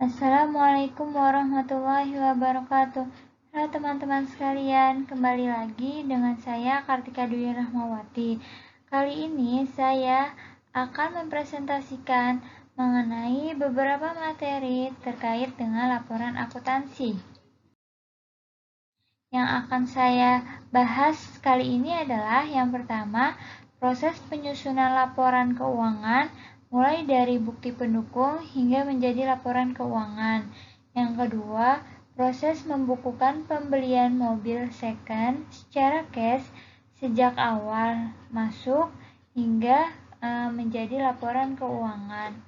Assalamualaikum warahmatullahi wabarakatuh. Halo teman-teman sekalian, kembali lagi dengan saya Kartika Dwi Rahmawati. Kali ini saya akan mempresentasikan mengenai beberapa materi terkait dengan laporan akuntansi. Yang akan saya bahas kali ini adalah yang pertama, proses penyusunan laporan keuangan mulai dari bukti pendukung hingga menjadi laporan keuangan. Yang kedua, proses membukukan pembelian mobil second secara cash sejak awal masuk hingga menjadi laporan keuangan.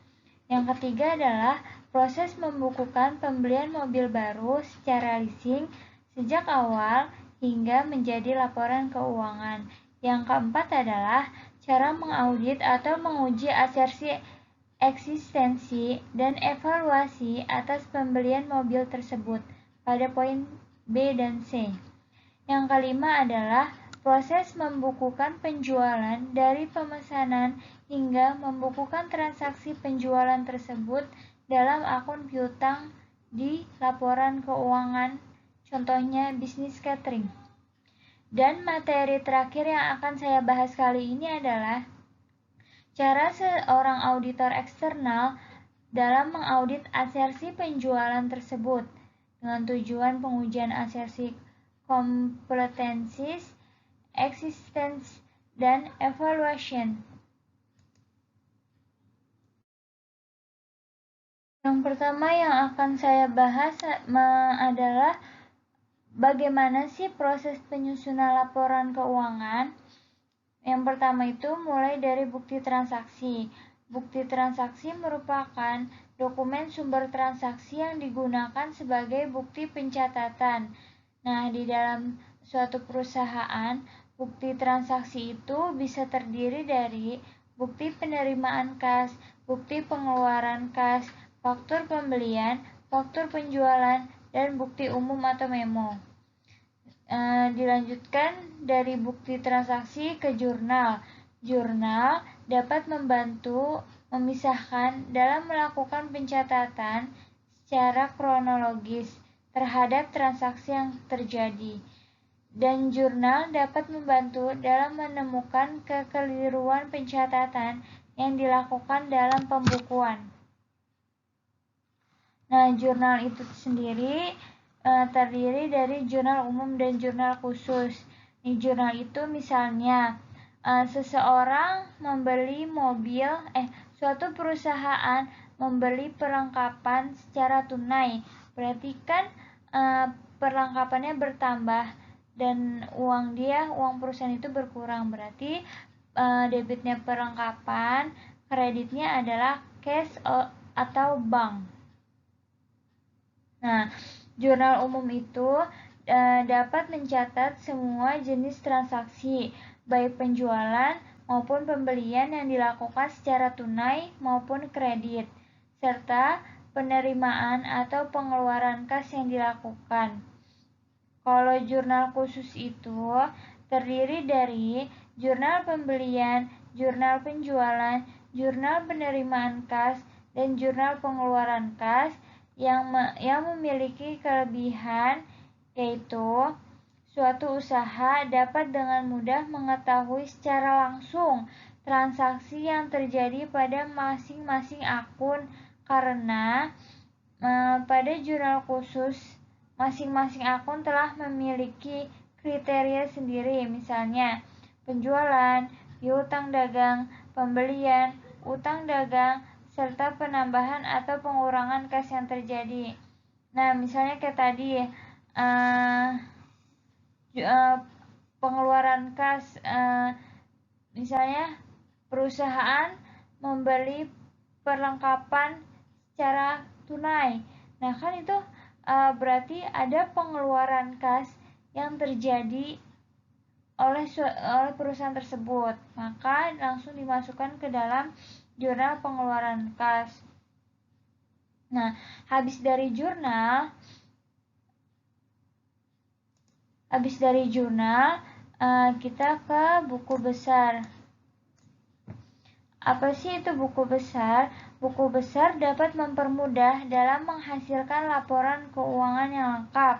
Yang ketiga adalah proses membukukan pembelian mobil baru secara leasing sejak awal hingga menjadi laporan keuangan. Yang keempat adalah cara mengaudit atau menguji asersi eksistensi dan evaluasi atas pembelian mobil tersebut pada poin B dan C. Yang kelima adalah proses membukukan penjualan dari pemesanan hingga membukukan transaksi penjualan tersebut dalam akun piutang di laporan keuangan, contohnya bisnis catering. Dan materi terakhir yang akan saya bahas kali ini adalah cara seorang auditor eksternal dalam mengaudit asersi penjualan tersebut dengan tujuan pengujian asersi kompetensis, existence, dan evaluation. Yang pertama yang akan saya bahas adalah bagaimana sih proses penyusunan laporan keuangan. Yang pertama itu mulai dari bukti transaksi. Bukti transaksi merupakan dokumen sumber transaksi yang digunakan sebagai bukti pencatatan. Nah, di dalam suatu perusahaan, bukti transaksi itu bisa terdiri dari bukti penerimaan kas, bukti pengeluaran kas, faktur pembelian, faktur penjualan, dan bukti umum atau memo. Dilanjutkan dari bukti transaksi ke jurnal. Jurnal dapat membantu memisahkan dalam melakukan pencatatan secara kronologis terhadap transaksi yang terjadi. Dan jurnal dapat membantu dalam menemukan kekeliruan pencatatan yang dilakukan dalam pembukuan. Nah, jurnal itu sendiri terdiri dari jurnal umum dan jurnal khusus. Di jurnal itu misalnya seseorang membeli mobil, suatu perusahaan membeli perlengkapan secara tunai. Berarti kan perlengkapannya bertambah dan uang perusahaan itu berkurang. Berarti debitnya perlengkapan, kreditnya adalah cash atau bank. Nah, jurnal umum itu dapat mencatat semua jenis transaksi, baik penjualan maupun pembelian yang dilakukan secara tunai maupun kredit, serta penerimaan atau pengeluaran kas yang dilakukan. Kalau jurnal khusus itu terdiri dari jurnal pembelian, jurnal penjualan, jurnal penerimaan kas, dan jurnal pengeluaran kas yang memiliki kelebihan yaitu suatu usaha dapat dengan mudah mengetahui secara langsung transaksi yang terjadi pada masing-masing akun karena pada jurnal khusus masing-masing akun telah memiliki kriteria sendiri, misalnya penjualan, piutang dagang, pembelian, utang dagang, serta penambahan atau pengurangan kas yang terjadi. Nah, misalnya kayak tadi pengeluaran kas, misalnya perusahaan membeli perlengkapan secara tunai. Nah, kan itu berarti ada pengeluaran kas yang terjadi oleh perusahaan tersebut, maka langsung dimasukkan ke dalam jurnal pengeluaran kas. Nah, habis dari jurnal kita ke buku besar. Apa sih itu buku besar? Buku besar dapat mempermudah dalam menghasilkan laporan keuangan yang lengkap.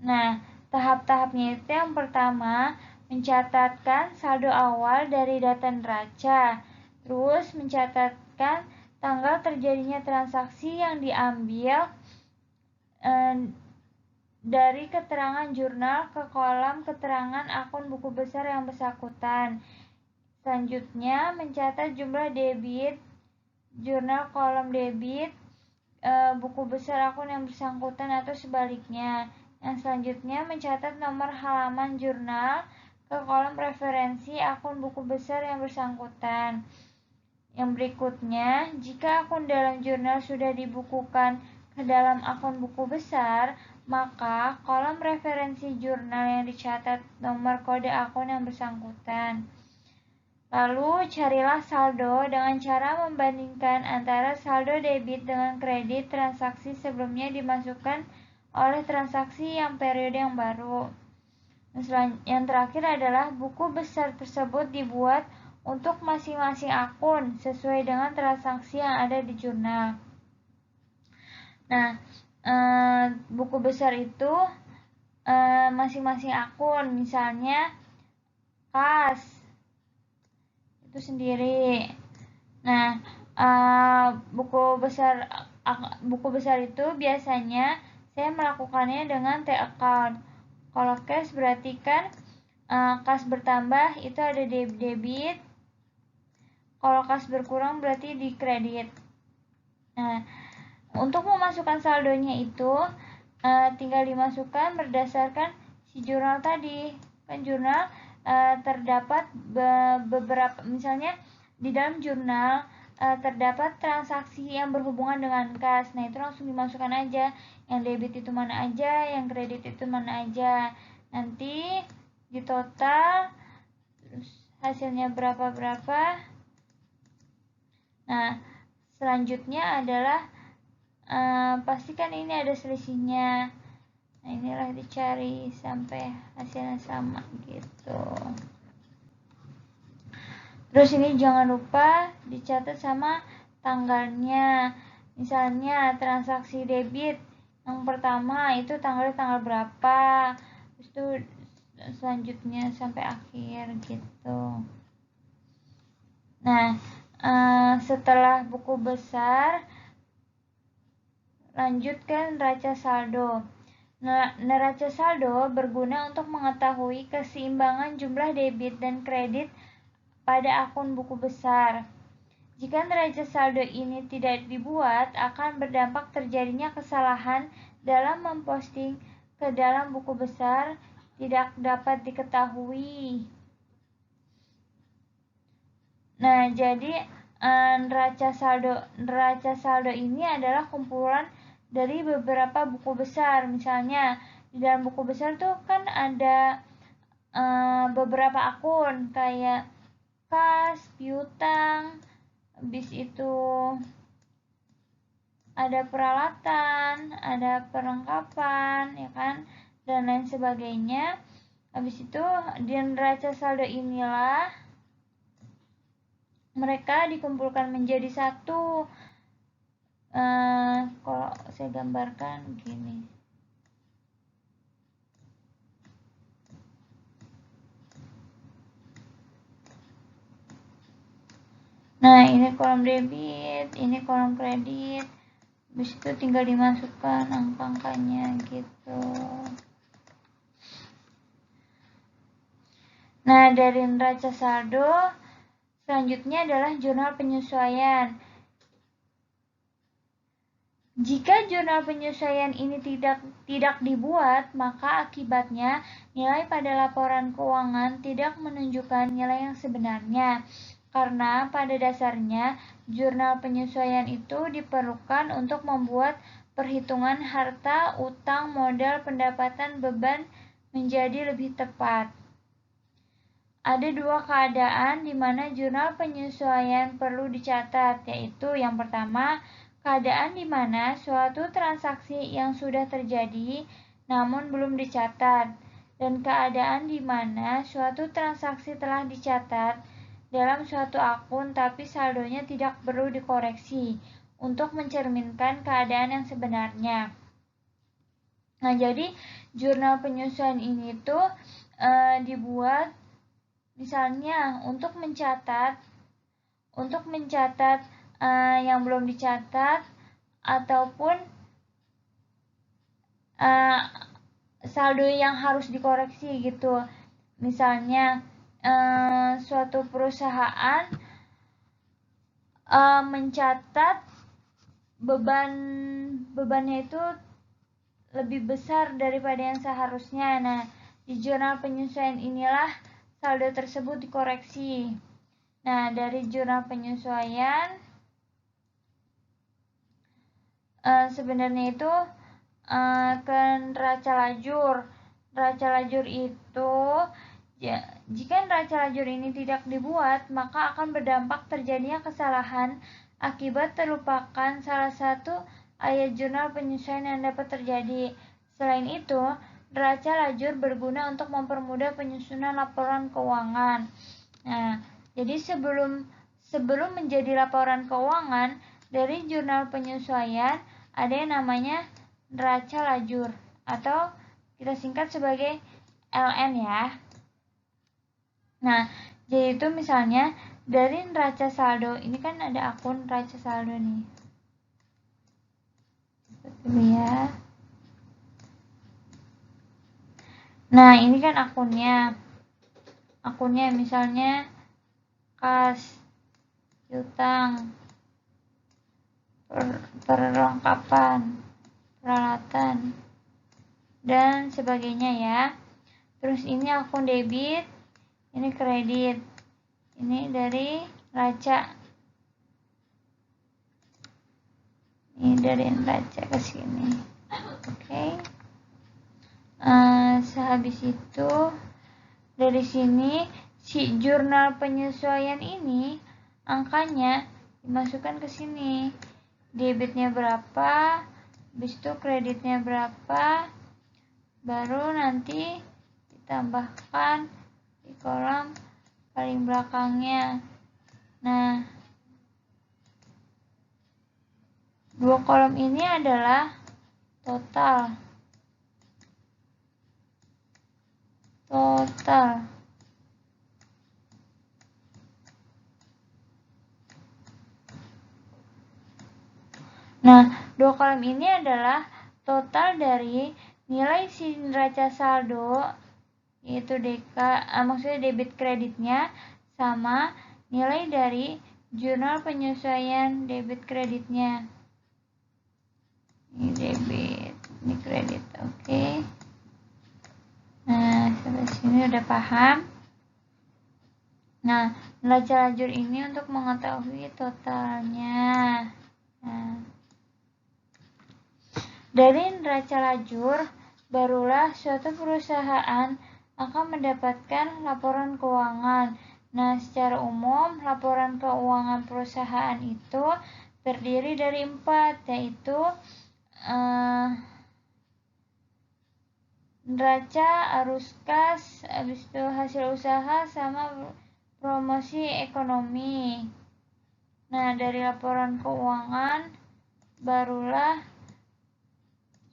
Nah, tahap-tahapnya itu yang pertama, mencatatkan saldo awal dari data neraca. Terus mencatatkan tanggal terjadinya transaksi yang diambil dari keterangan jurnal ke kolom keterangan akun buku besar yang bersangkutan. Selanjutnya, mencatat jumlah debit jurnal kolom debit buku besar akun yang bersangkutan atau sebaliknya. Yang selanjutnya, mencatat nomor halaman jurnal ke kolom referensi akun buku besar yang bersangkutan. Yang berikutnya, jika akun dalam jurnal sudah dibukukan ke dalam akun buku besar, maka kolom referensi jurnal yang dicatat nomor kode akun yang bersangkutan. Lalu, carilah saldo dengan cara membandingkan antara saldo debit dengan kredit transaksi sebelumnya dimasukkan oleh transaksi yang periode yang baru. Yang terakhir adalah buku besar tersebut dibuat untuk masing-masing akun sesuai dengan transaksi yang ada di jurnal. Nah, buku besar itu masing-masing akun, misalnya kas itu sendiri. Nah, buku besar itu biasanya saya melakukannya dengan T-account. Kalau cash berarti kan kas bertambah itu ada debit. Kalau kas berkurang berarti di kredit. Nah, untuk memasukkan saldonya itu tinggal dimasukkan berdasarkan si jurnal tadi. Kan jurnal terdapat beberapa, misalnya di dalam jurnal terdapat transaksi yang berhubungan dengan kas. Nah, itu langsung dimasukkan aja. Yang debit itu mana aja, yang kredit itu mana aja. Nanti di total terus hasilnya berapa. Nah, selanjutnya adalah pastikan ini ada selisihnya. Nah, inilah dicari sampai hasilnya sama gitu. Terus ini jangan lupa dicatat sama tanggalnya. Misalnya transaksi debit yang pertama itu tanggal berapa, terus itu selanjutnya sampai akhir gitu. Nah, setelah buku besar, lanjutkan neraca saldo. Neraca saldo berguna untuk mengetahui keseimbangan jumlah debit dan kredit pada akun buku besar. Jika neraca saldo ini tidak dibuat, akan berdampak terjadinya kesalahan dalam memposting ke dalam buku besar tidak dapat diketahui. Nah, jadi neraca saldo ini adalah kumpulan dari beberapa buku besar. Misalnya di dalam buku besar tuh kan ada beberapa akun kayak kas, piutang, habis itu ada peralatan, ada perlengkapan, ya kan, dan lain sebagainya. Habis itu di neraca saldo inilah mereka dikumpulkan menjadi satu. Kalau saya gambarkan gini. Nah, ini kolom debit, ini kolom kredit. Habis itu tinggal dimasukkan angka-angkanya gitu. Nah, dari neraca saldo, selanjutnya adalah jurnal penyesuaian. Jika jurnal penyesuaian ini tidak dibuat, maka akibatnya nilai pada laporan keuangan tidak menunjukkan nilai yang sebenarnya. Karena pada dasarnya jurnal penyesuaian itu diperlukan untuk membuat perhitungan harta, utang, modal, pendapatan, beban menjadi lebih tepat. Ada dua keadaan di mana jurnal penyesuaian perlu dicatat, yaitu yang pertama, keadaan di mana suatu transaksi yang sudah terjadi namun belum dicatat, dan keadaan di mana suatu transaksi telah dicatat dalam suatu akun, tapi saldonya tidak perlu dikoreksi untuk mencerminkan keadaan yang sebenarnya. Nah, jadi jurnal penyesuaian ini tuh dibuat misalnya untuk mencatat yang belum dicatat ataupun saldo yang harus dikoreksi gitu. Misalnya suatu perusahaan mencatat bebannya itu lebih besar daripada yang seharusnya. Nah, di jurnal penyesuaian inilah saldo tersebut dikoreksi. Nah, dari jurnal penyesuaian sebenarnya itu ke neraca lajur. Neraca lajur itu jika neraca lajur ini tidak dibuat, maka akan berdampak terjadinya kesalahan akibat terlupakan salah satu ayat jurnal penyesuaian yang dapat terjadi. Selain itu, neraca lajur berguna untuk mempermudah penyusunan laporan keuangan. Nah, jadi sebelum menjadi laporan keuangan, dari jurnal penyesuaian ada yang namanya neraca lajur atau kita singkat sebagai LN ya. Nah, jadi itu misalnya dari neraca saldo, ini kan ada akun neraca saldo nih. Seperti ya. Nah, ini kan akunnya. Akunnya misalnya kas, piutang, perlengkapan, peralatan, dan sebagainya ya. Terus ini akun debit, ini kredit, ini dari neraca, ini dari neraca ke sini. Oke. Sehabis itu dari sini si jurnal penyesuaian ini angkanya dimasukkan ke sini. Debitnya berapa, habis itu kreditnya berapa, baru nanti ditambahkan di kolom paling belakangnya. Nah, dua kolom ini adalah total. Nah, dua kolom ini adalah total dari nilai si neraca saldo, yaitu maksudnya debit kreditnya, sama nilai dari jurnal penyesuaian debit kreditnya. Ini debit, ini kredit, oke. Nah, sampai sini udah paham. Nah, neraca lajur ini untuk mengetahui totalnya. Nah, dari neraca lajur, barulah suatu perusahaan akan mendapatkan laporan keuangan. Nah, secara umum, laporan keuangan perusahaan itu terdiri dari 4, yaitu neraca, arus kas, habis itu hasil usaha, sama promosi ekonomi. Nah, dari laporan keuangan, barulah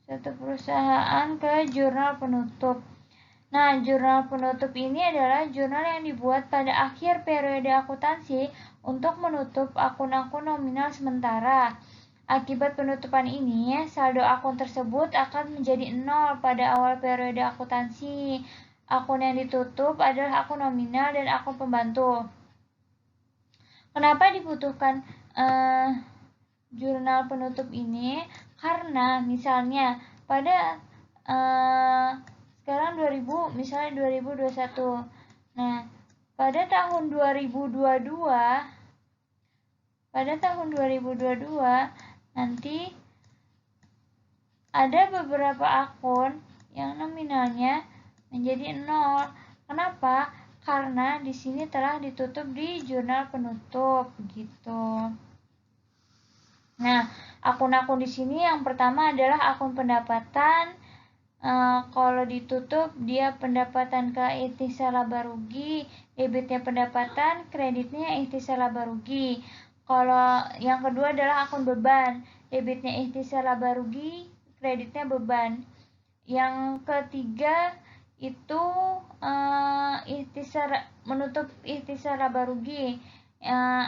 suatu perusahaan ke jurnal penutup. Nah, jurnal penutup ini adalah jurnal yang dibuat pada akhir periode akuntansi untuk menutup akun-akun nominal sementara. Akibat penutupan ini, saldo akun tersebut akan menjadi 0 pada awal periode akuntansi. Akun yang ditutup adalah akun nominal dan akun pembantu. Kenapa dibutuhkan jurnal penutup ini? Karena misalnya pada sekarang 2000, misalnya 2021. Nah, pada tahun 2022 nanti ada beberapa akun yang nominalnya menjadi 0. Kenapa? Karena di sini telah ditutup di jurnal penutup gitu. Nah, akun-akun di sini yang pertama adalah akun pendapatan, Kalau ditutup, dia pendapatan ke ikhtisar laba rugi, debitnya pendapatan, kreditnya ikhtisar laba rugi. Kalau yang kedua adalah akun beban, debitnya ikhtisar laba rugi, kreditnya beban. Yang ketiga itu menutup ikhtisar laba rugi.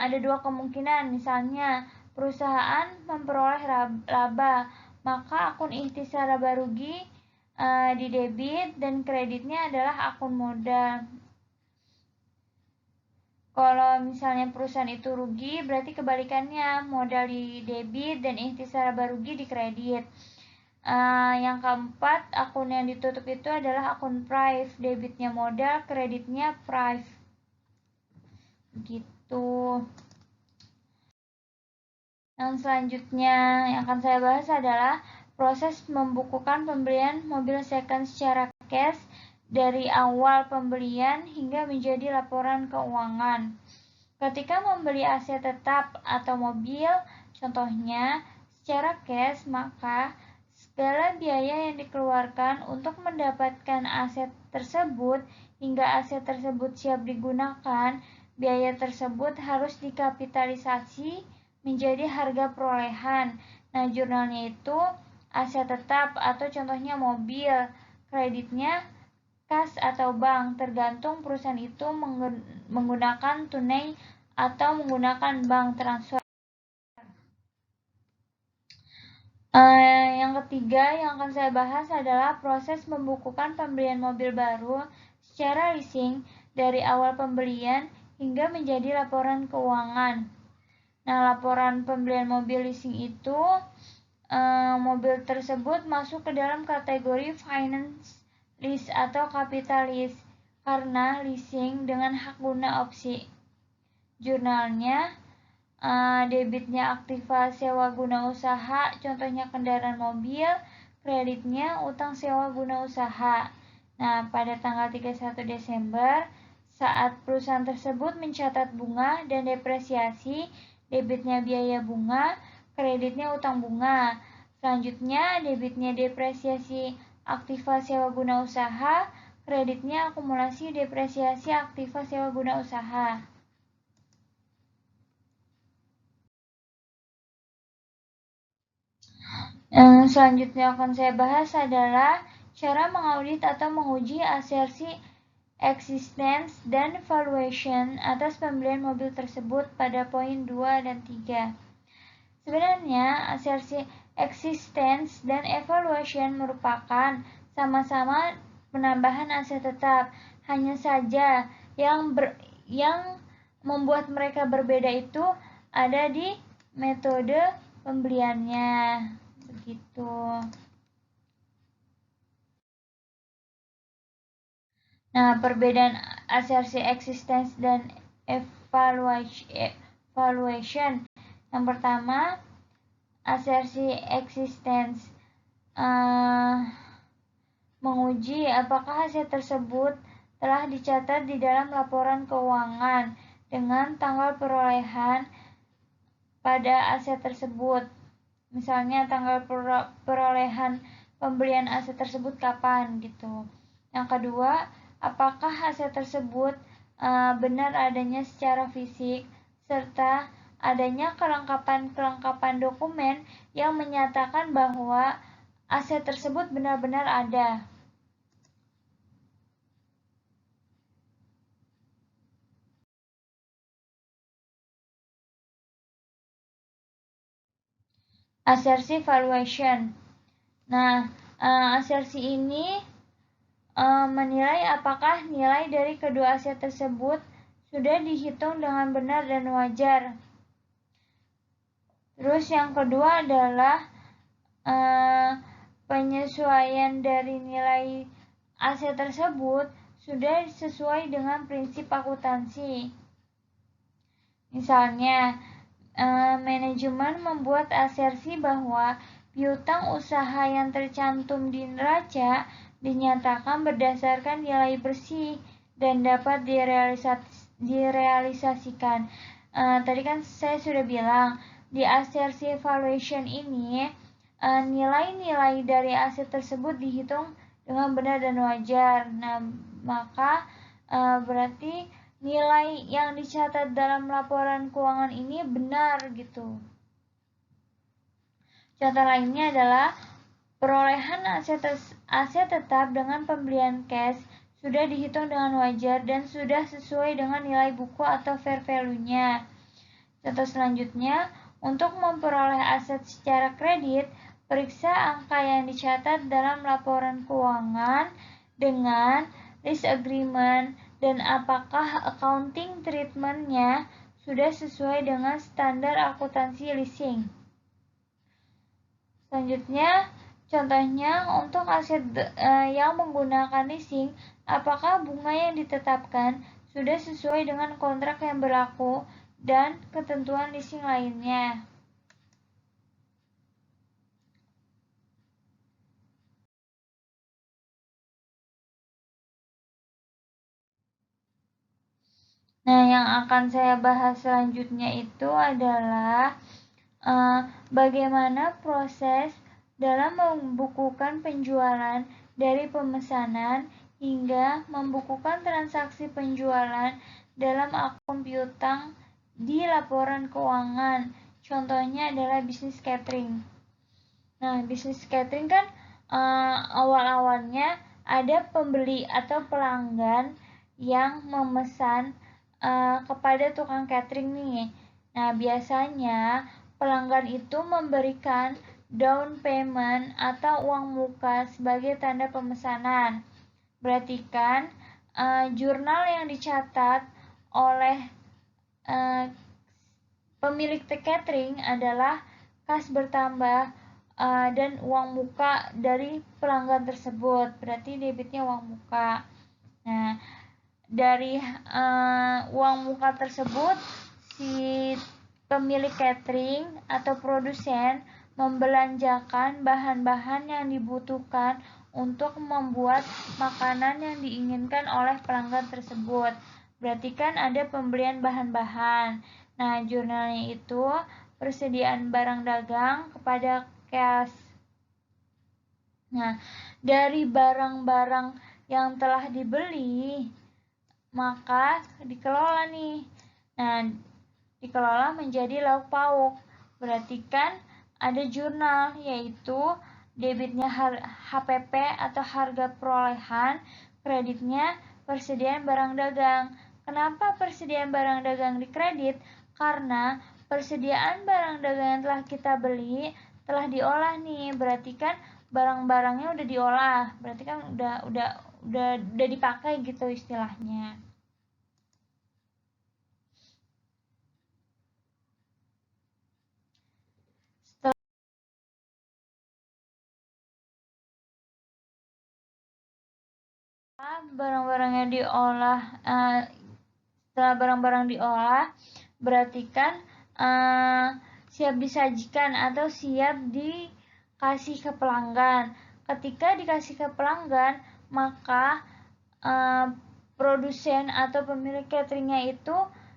Ada dua kemungkinan, misalnya perusahaan memperoleh laba, maka akun ikhtisar laba rugi di debit dan kreditnya adalah akun modal. Kalau misalnya perusahaan itu rugi, berarti kebalikannya, modal di debit dan ikhtisar laba rugi di kredit. Yang keempat, akun yang ditutup itu adalah akun prive, debitnya modal, kreditnya prive. Gitu. Yang selanjutnya yang akan saya bahas adalah proses membukukan pembelian mobil second secara cash dari awal pembelian hingga menjadi laporan keuangan. Ketika membeli aset tetap atau mobil, contohnya secara cash, maka segala biaya yang dikeluarkan untuk mendapatkan aset tersebut hingga aset tersebut siap digunakan, biaya tersebut harus dikapitalisasi menjadi harga perolehan. Nah, jurnalnya itu aset tetap atau contohnya mobil, kreditnya kas atau bank, tergantung perusahaan itu menggunakan tunai atau menggunakan bank transfer. Yang ketiga yang akan saya bahas adalah proses membukukan pembelian mobil baru secara leasing dari awal pembelian hingga menjadi laporan keuangan. Nah, laporan pembelian mobil leasing itu mobil tersebut masuk ke dalam kategori finance lease atau capital lease karena leasing dengan hak guna opsi. Jurnalnya debitnya aktiva sewa guna usaha, contohnya kendaraan mobil, kreditnya utang sewa guna usaha. Nah, pada tanggal 31 Desember, saat perusahaan tersebut mencatat bunga dan depresiasi, debitnya biaya bunga, kreditnya utang bunga. Selanjutnya, debitnya depresiasi aktiva sewa guna usaha, kreditnya akumulasi depresiasi aktiva sewa guna usaha. Yang selanjutnya akan saya bahas adalah cara mengaudit atau menguji asersi existence dan valuation atas pembelian mobil tersebut pada poin 2 dan 3. Sebenarnya, asersi existence dan evaluation merupakan sama-sama penambahan aset tetap. Hanya saja yang membuat mereka berbeda itu ada di metode pembeliannya. Begitu. Nah, perbedaan asersi existence dan evaluation. Yang pertama, asersi existence menguji apakah aset tersebut telah dicatat di dalam laporan keuangan dengan tanggal perolehan pada aset tersebut. Misalnya tanggal perolehan pembelian aset tersebut kapan gitu. Yang kedua, apakah aset tersebut benar adanya secara fisik serta adanya kelengkapan dokumen yang menyatakan bahwa aset tersebut benar-benar ada. Asersi valuation. Nah, asersi ini menilai apakah nilai dari kedua aset tersebut sudah dihitung dengan benar dan wajar. Terus yang kedua adalah penyesuaian dari nilai aset tersebut sudah sesuai dengan prinsip akuntansi. Misalnya, manajemen membuat asersi bahwa piutang usaha yang tercantum di neraca dinyatakan berdasarkan nilai bersih dan dapat direalisasikan. Tadi kan saya sudah bilang, di asersi valuation ini nilai-nilai dari aset tersebut dihitung dengan benar dan wajar. Nah, maka berarti nilai yang dicatat dalam laporan keuangan ini benar gitu. Contoh lainnya adalah perolehan aset tetap dengan pembelian cash sudah dihitung dengan wajar dan sudah sesuai dengan nilai buku atau fair value-nya. Contoh selanjutnya, untuk memperoleh aset secara kredit, periksa angka yang dicatat dalam laporan keuangan dengan lease agreement dan apakah accounting treatment-nya sudah sesuai dengan standar akuntansi leasing. Selanjutnya, contohnya untuk aset yang menggunakan leasing, apakah bunga yang ditetapkan sudah sesuai dengan kontrak yang berlaku dan ketentuan leasing lainnya. Nah, yang akan saya bahas selanjutnya itu adalah bagaimana proses dalam membukukan penjualan dari pemesanan hingga membukukan transaksi penjualan dalam akun piutang di laporan keuangan. Contohnya adalah bisnis catering. Nah, bisnis catering kan awal-awalnya ada pembeli atau pelanggan yang memesan kepada tukang catering nih. Nah, biasanya pelanggan itu memberikan down payment atau uang muka sebagai tanda pemesanan. Berarti kan jurnal yang dicatat oleh pemilik catering adalah kas bertambah dan uang muka dari pelanggan tersebut. Berarti debitnya uang muka. Nah, dari uang muka tersebut si pemilik catering atau produsen membelanjakan bahan-bahan yang dibutuhkan untuk membuat makanan yang diinginkan oleh pelanggan tersebut. Berarti kan ada pembelian bahan-bahan. Nah, jurnalnya itu persediaan barang dagang kepada cash. Nah, dari barang-barang yang telah dibeli, maka dikelola nih. Nah, dikelola menjadi lauk pauk. Berarti kan ada jurnal, yaitu debitnya HPP atau harga perolehan, kreditnya persediaan barang dagang. Kenapa persediaan barang dagang dikredit? Karena persediaan barang dagang yang telah kita beli telah diolah nih. Berarti kan barang-barangnya udah diolah. Berarti kan udah dipakai gitu istilahnya. Barang-barangnya diolah, setelah barang-barang diolah, berarti kan siap disajikan atau siap dikasih ke pelanggan. Ketika dikasih ke pelanggan, maka produsen atau pemilik cateringnya itu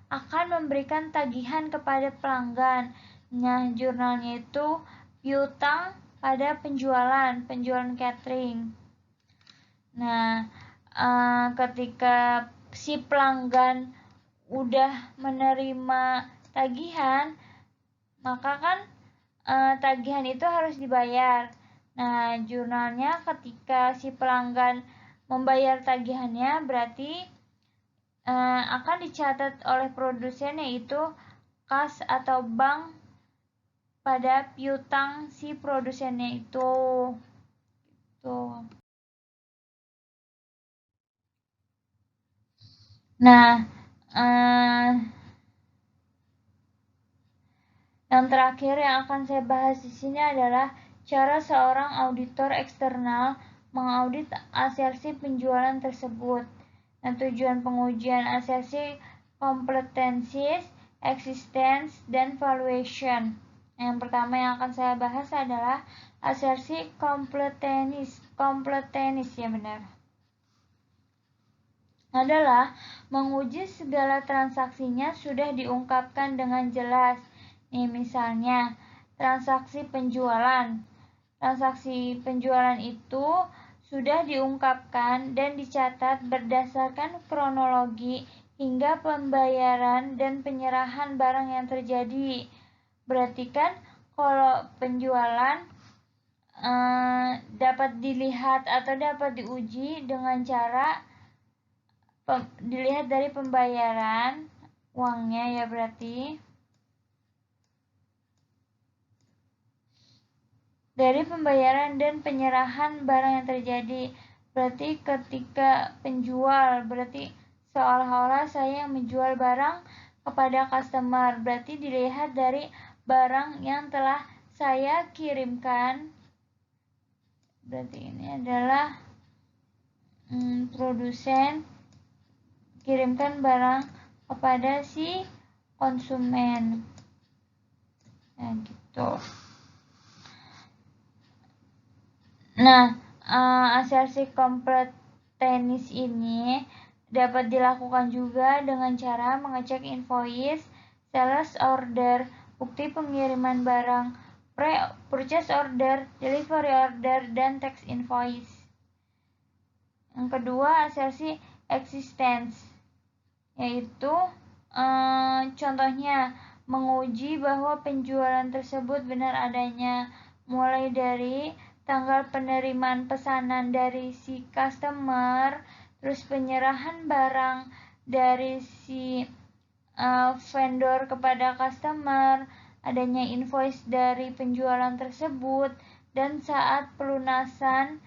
akan memberikan tagihan kepada pelanggan. Nah, jurnalnya itu piutang pada penjualan catering. Nah, ketika si pelanggan udah menerima tagihan, maka kan tagihan itu harus dibayar. Nah, jurnalnya ketika si pelanggan membayar tagihannya berarti akan dicatat oleh produsen, yaitu kas atau bank pada piutang si produsennya itu. Tuh. Nah, yang terakhir yang akan saya bahas di sini adalah cara seorang auditor eksternal mengaudit asersi penjualan tersebut. Nah, tujuan pengujian asersi competencies, existence, dan valuation. Yang pertama yang akan saya bahas adalah asersi competencies ya benar. Adalah menguji segala transaksinya sudah diungkapkan dengan jelas. Nih misalnya transaksi penjualan. Transaksi penjualan itu sudah diungkapkan dan dicatat berdasarkan kronologi hingga pembayaran dan penyerahan barang yang terjadi. Berarti kan kalau penjualan dapat dilihat atau dapat diuji dengan cara dilihat dari pembayaran uangnya ya, berarti dari pembayaran dan penyerahan barang yang terjadi. Berarti ketika penjual, berarti seolah-olah saya yang menjual barang kepada customer, berarti dilihat dari barang yang telah saya kirimkan. Berarti ini adalah produsen kirimkan barang kepada si konsumen. Nah, gitu. Nah, asersi kompletenis ini dapat dilakukan juga dengan cara mengecek invoice, sales order, bukti pengiriman barang, purchase order, delivery order, dan tax invoice. Yang kedua, asersi existence, yaitu contohnya menguji bahwa penjualan tersebut benar adanya, mulai dari tanggal penerimaan pesanan dari si customer, terus penyerahan barang dari si vendor kepada customer, adanya invoice dari penjualan tersebut, dan saat pelunasan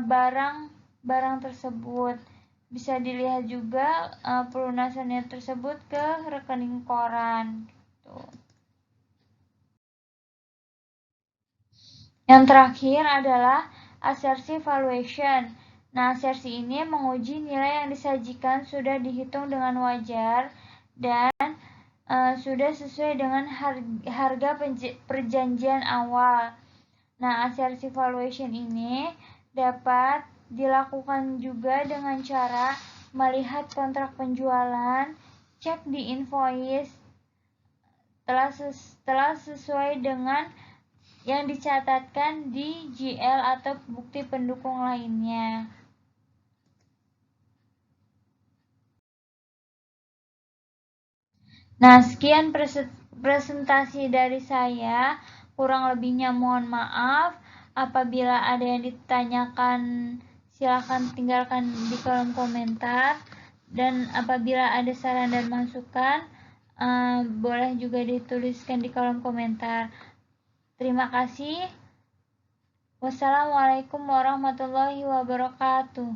barang tersebut. Bisa dilihat juga pelunasannya tersebut ke rekening koran. Gitu. Yang terakhir adalah asersi valuation. Nah, asersi ini menguji nilai yang disajikan sudah dihitung dengan wajar dan sudah sesuai dengan harga perjanjian awal. Nah, asersi valuation ini dapat dilakukan juga dengan cara melihat kontrak penjualan, cek di invoice telah sesuai dengan yang dicatatkan di GL atau bukti pendukung lainnya. Nah, sekian presentasi dari saya. Kurang lebihnya mohon maaf. Apabila ada yang ditanyakan, silakan tinggalkan di kolom komentar. Dan apabila ada saran dan masukan, boleh juga dituliskan di kolom komentar. Terima kasih. Wassalamualaikum warahmatullahi wabarakatuh.